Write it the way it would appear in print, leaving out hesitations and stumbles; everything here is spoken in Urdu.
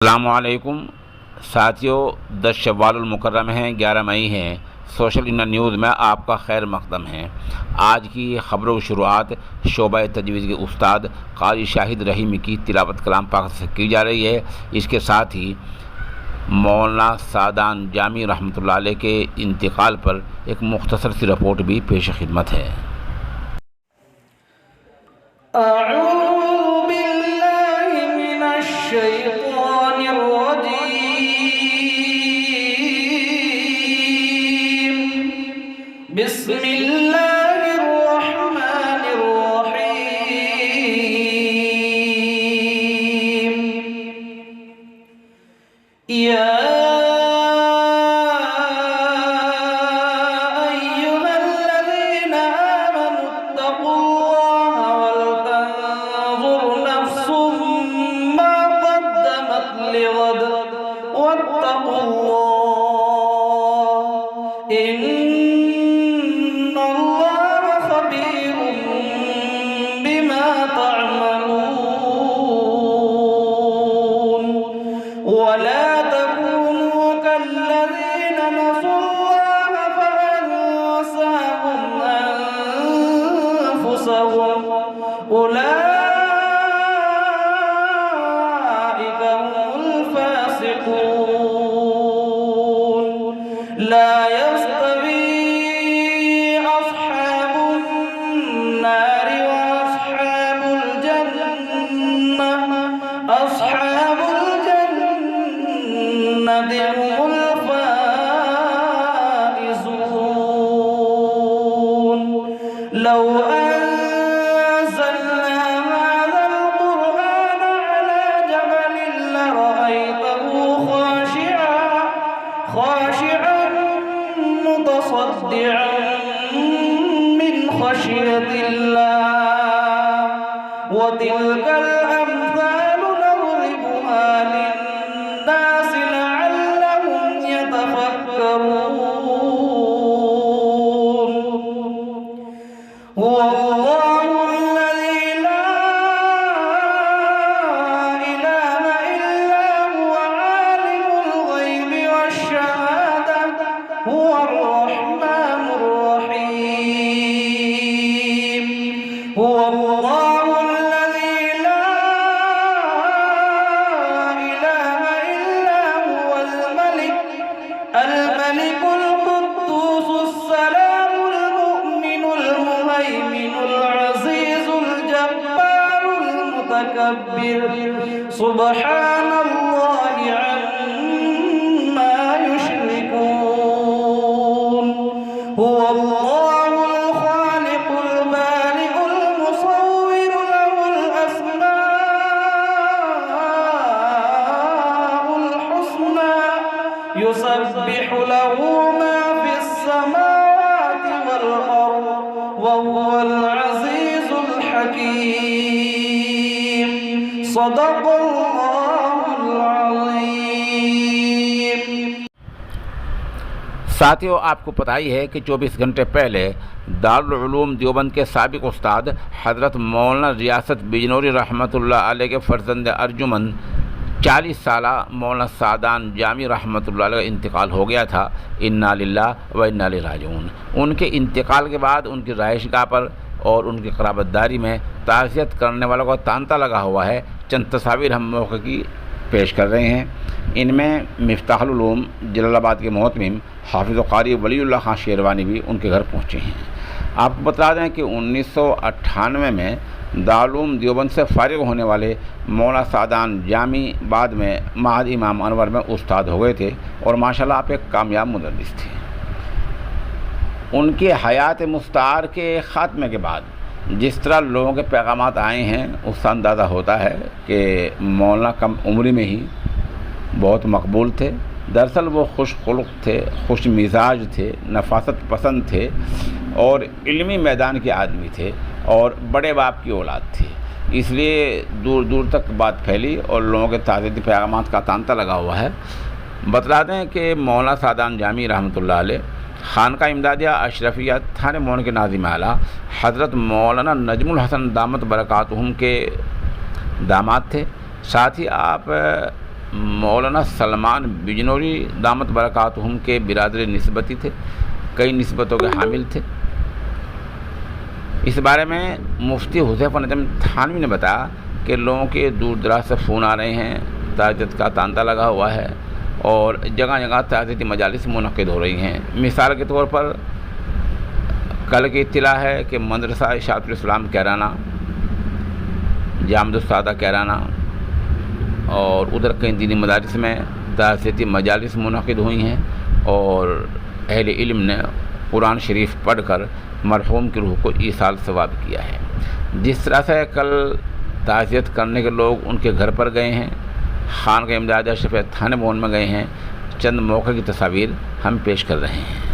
السلام علیکم ساتھیوں، 10 شوال المکرم ہیں، 11 مئی ہیں۔ سوشل انڈیا نیوز میں آپ کا خیر مقدم ہے۔ آج کی خبروں کی شروعات شعبہ تجوید کے استاد قاری شاہد رحیمی کی تلاوت کلام پاک سے کی جا رہی ہے۔ اس کے ساتھ ہی مولانا سعدان جامی رحمۃ اللہ علیہ کے انتقال پر ایک مختصر سی رپورٹ بھی پیش خدمت ہے۔ اعوذ باللہ من الشیطان الرجیم، بسم اللہ الرحمن الرحیم۔ یا واتقوا الله إن الله خبير بما تعملون ولا تكونوا كالذين نسوا الله فأنساهم أنفسهم أولئك هم الفاسقون لا يستوي أصحاب النار وأصحاب الجنة أصحاب الجنة هم الفائزون لو أنزلنا هذا القرآن على جبل لرأيته خاشعا متصدعا من خشية الله وتلك الأمثال نضربها للناس لعلهم يتفكرون هو الله الذي لا إله إلا هو عالم الغيب والشهادة هو الرحمن الرحيم هو الله الذي لا إله إلا هو الملك القدوس السلام المؤمن المهيمن العزيز الجبار المتكبر سبحان الله عما يشركون هو الله الخالق البارئ المصور له الأسماء الحسنى يسبح له ما في السماوات والأرض وهو العزيز الحكيم صدق الله العظيم۔ ساتھیوں، آپ کو پتہ ہی ہے کہ 24 گھنٹے پہلے دارالعلوم دیوبند کے سابق استاد حضرت مولانا ریاست بجنوری رحمۃ اللہ علیہ کے فرزند ارجمند 40 سالہ مولانا سعدان جامی رحمۃ اللہ علیہ کا انتقال ہو گیا تھا۔ انا للہ و انا الیہ راجعون۔ ان کے انتقال کے بعد ان کی رہائش گاہ پر اور ان کی قرابت داری میں تعزیت کرنے والوں کا تانتا لگا ہوا ہے۔ چند تصاویر ہم موقع کی پیش کر رہے ہیں۔ ان میں مفتاح العلوم جلال آباد کے محتمم حافظ و قاری ولی اللہ خان شیروانی بھی ان کے گھر پہنچے ہیں۔ آپ کو بتا دیں کہ 1998 میں دارالعلوم دیوبند سے فارغ ہونے والے مولانا سعدان جامی بعد میں معہد امام انور میں استاد ہو گئے تھے اور ماشاءاللہ آپ ایک کامیاب مدرس تھے۔ ان کے حیات مستعار کے خاتمے کے بعد جس طرح لوگوں کے پیغامات آئے ہیں، اس سے اندازہ ہوتا ہے کہ مولانا کم عمری میں ہی بہت مقبول تھے۔ دراصل وہ خوش خلق تھے، خوش مزاج تھے، نفاست پسند تھے اور علمی میدان کے آدمی تھے اور بڑے باپ کی اولاد تھی۔ اس لیے دور دور تک بات پھیلی اور لوگوں کے تعزیتی پیغامات کا تانتا لگا ہوا ہے۔ بتلا دیں کہ مولانا سعدان جامی رحمۃ اللہ علیہ خانقاہ امدادیہ اشرفیہ تھانے مون کے ناظم اعلیٰ حضرت مولانا نجم الحسن دامت برکاتہم کے داماد تھے۔ ساتھ ہی آپ مولانا سلمان بجنوری دامت برکاتہم کے برادر نسبتی تھے، کئی نسبتوں کے حامل تھے۔ اس بارے میں مفتی حذیفہ نجم تھانوی نے بتایا کہ لوگوں کے دور دراز سے فون آ رہے ہیں، تعزیت کا تانتا لگا ہوا ہے اور جگہ جگہ تعزیتی مجالس منعقد ہو رہی ہیں۔ مثال کے طور پر کل کی اطلاع ہے کہ مدرسہ اشاعت الاسلام کیرانہ، جامعۃ السعادہ کیرانہ اور ادھر کئی دینی مدارس میں تعزیتی مجالس منعقد ہوئی ہیں اور اہل علم نے قرآن شریف پڑھ کر مرحوم کی روح کو ایصال ثواب کیا ہے۔ جس طرح سے کل تعزیت کرنے کے لوگ ان کے گھر پر گئے ہیں، خانقاہ امداد اشرفیہ تھانے بھون میں گئے ہیں، چند موقع کی تصاویر ہم پیش کر رہے ہیں۔